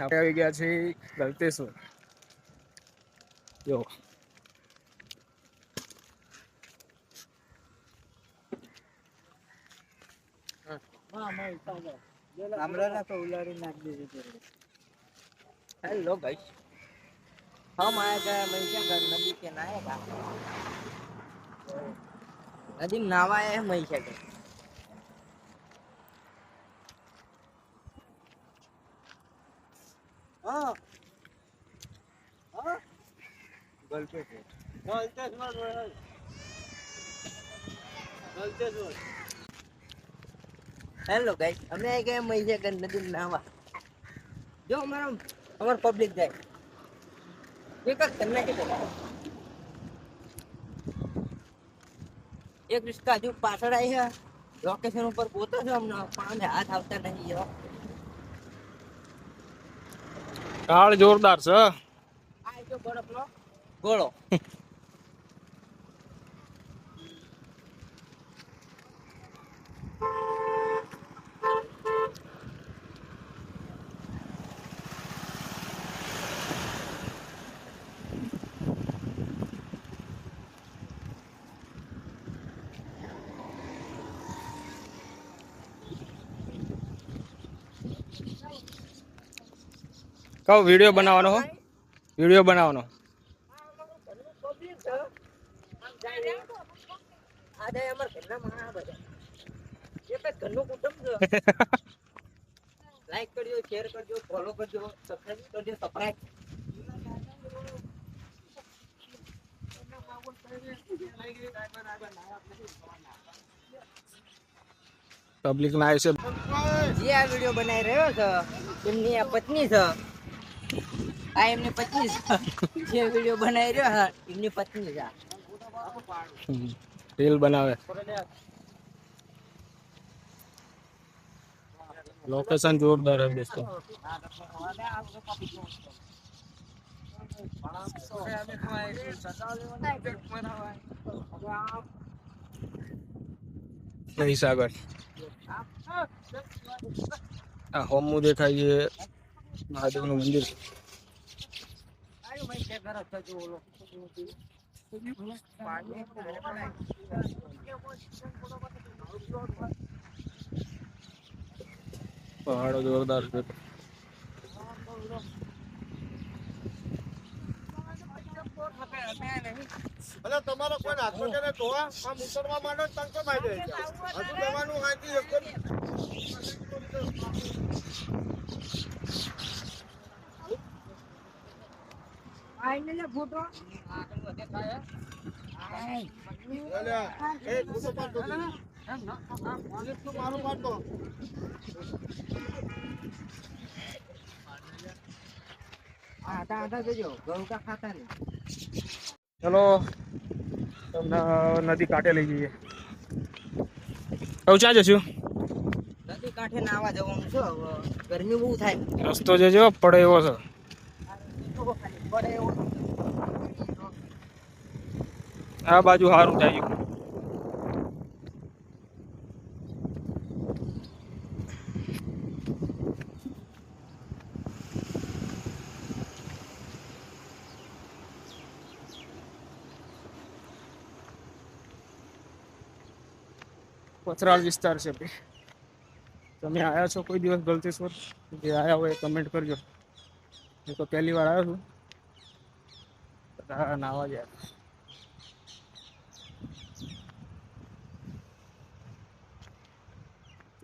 આપણે આવી ગયા છે ગલતેશ્વર. જો हेलो गाइस, हम आए गए महिषागर नदी के नहाएगा नदी में नहावा है महिषागर. हाँ हाँ गलतेश्वर. हेलो गाइस, અમે આઈ ગયા महिषागर नदी में नहावा. जो हमारा पब्लिक जाए एक करना के एक रिश्ता जो पाछड़ आई है लोकेशन ऊपर पहुंचा जो हमने पानी हाथ આવતા नहीं है. કાળ જોરદાર છે. આ જો બરફનો ગોળો. કહો વિડિયો બનાવવાનો હો, વિડિયો બનાવવાનો. લાઈક કરજો, શેર કરજો, ફોલો કરજો, સબસ્ક્રાઇબ કરજો. સબસ્ક્રાઇબ પબ્લિક ના છે. જે આ વિડિયો બનાવી રહ્યો છે એમની આ પત્ની છે. આ એમની પત્ની છે. જે વિડિયો બનાવી રહ્યો છે એમની પત્ની છે. રીલ બનાવે. लोकेशन जोरदार है दोस्तों. नहीं सागर होमू देखाय છે મહાદેવ નું મંદિર. પહાડો જોરદાર છે. અલે તમારો કોઈ હાથો કે ધોવા આમ ઉતરવા માંડો તંગ તો માઈ દે હજુ દવાનું હાકી એક આઈને લે ફોટો આગળ વધે થાય અલે એ ફોટો પાડો તો મારો પાડો. ચલો તમને નદી કાંઠે લઈ જઈએ. હવે ક્યાં જશું? નદી કાંઠે નાવા જવાનું છે. ગરમી બહુ થાય. રસ્તો જજો પડે એવો છે. આ બાજુ સારું થાય. પથરાળ વિસ્તાર છે. તમે આવ્યા છો કોઈ દિવસ ગલતેશ્વર? જે આવ્યા હોય કમેન્ટ કરજો. હું તો પહેલી વાર આવ્યો છું. નાવા ગયા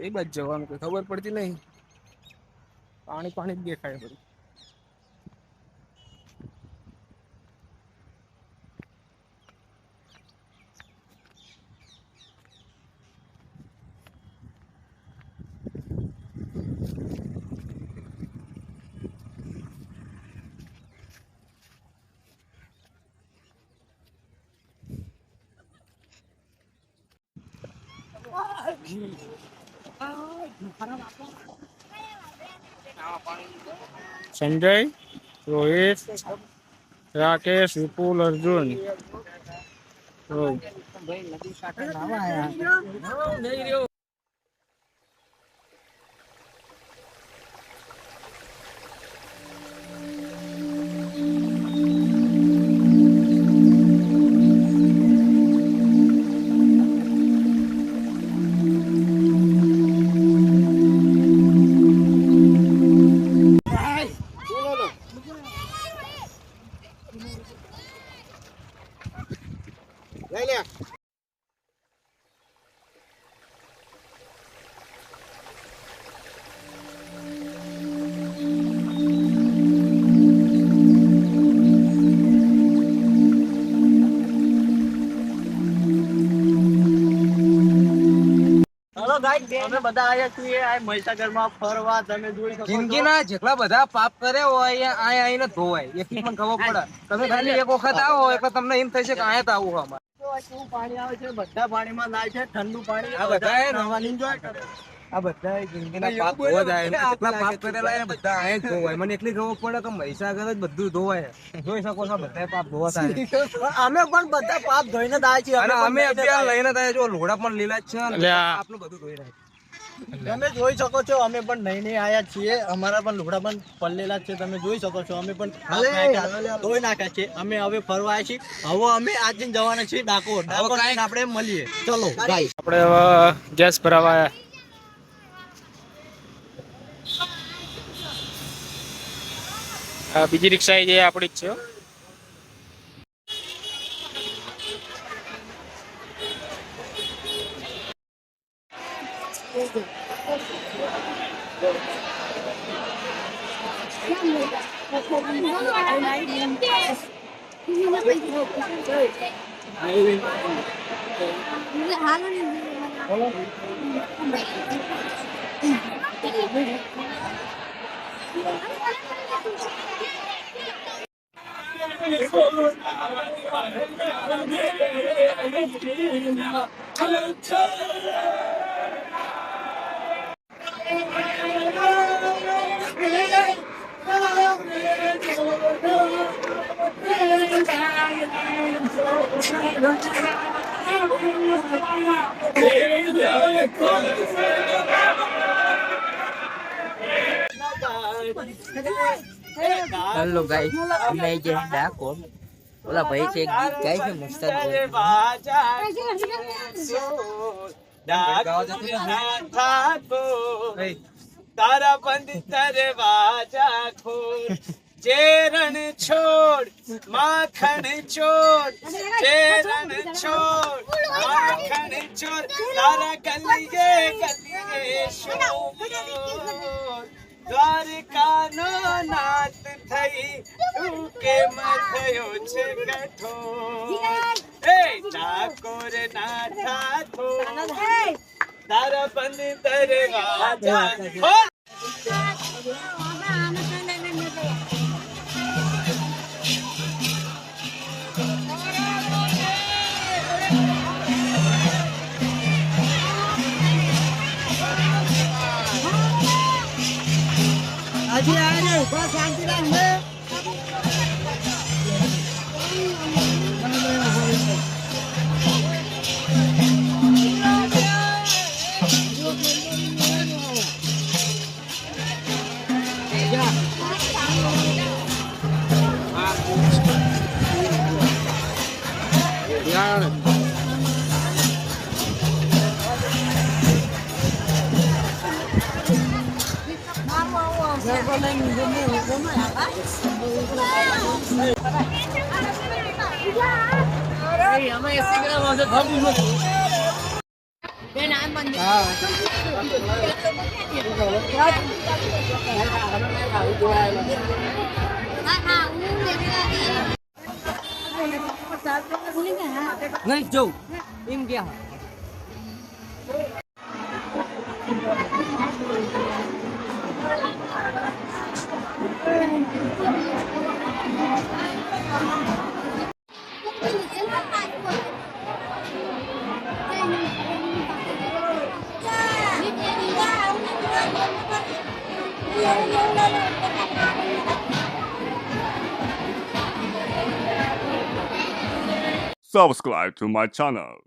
એ બાજુ જવાનું કોઈ ખબર પડતી નહીં. પાણી પાણી જ દેખાય બધું. संजय, रोहित, राकेश, विपुल, अर्जुन. અમે બધા આયા છીએ આ મહીસાગરમાં ફરવા. તમે જોઈ શકો છો. જિંદગીના જેટલા બધા પાપ કર્યા હોય અહીંયા આવીને ધોવાય એટલી પણ ખબર પડે. તમે ખાલી એક વખત આવો એટલે તમને એમ થશે કે અહીંયા તો આવું અમારે. કેવું પાણી આવે છે, બધા પાણીમાં નાય છે, ઠંડુ પાણી. આ બધાએ નહાવાની enjoy કરે. આ બધા જિંદગીના પાપ ધોવા જાય જેટલા પાપ કરેલા એને બધા અહીંયા જ ધોવાય. મને એટલી ખબર પડે કે મહીસાગર જ બધું ધોવાય. જોઈ શકો છો બધા પાપ ધોવા થાય. અમે પણ બધા પાપ ધોઈને જ આયા છીએ. અને અમે અત્યારે લઈને થાય જો લોડા પણ લીલા જ છે અને એટલે આ- આપનું બધું ધોઈ રહ્યા છે. તમે જોઈ શકો છો અમે પણ નહીં આયા છીએ. અમારા પણ લુગડા પણ પલ્લેલા જ છે. તમે જોઈ શકો છો અમે પણ ધોઈ નાખ્યા છે. અમે હવે ફરવા આવ્યા છીએ. હવે અમે આજે જવાના છીએ ડાકોર. ડાકોર જઈને આપણે મળીએ. ચલો ગાઈસ. આપણે હવે ગેસ ભરાવા આવ્યા. બીજી રિક્ષા જે આપણી જ છે હો. હેલો ગાઈસ અમે જે ડાકોર ઓલા ભાઈ છે ગીત ગાય છે મસ્ત તારા બંધ તારે વાજા ખોર ચેરણ છોડ માખણ ચોર ચેરણ છોડ માખણ ચોર તારા ગલીએ ગલીએ શોર દ્વારકાનો નાથ થઈ તું કેમ થયો છે કઠોર એ ડાકોર ના ઠાઠો તારા બંધ દરવાજા ખોલ. નહીં જો એમ ગયા Subscribe to my channel.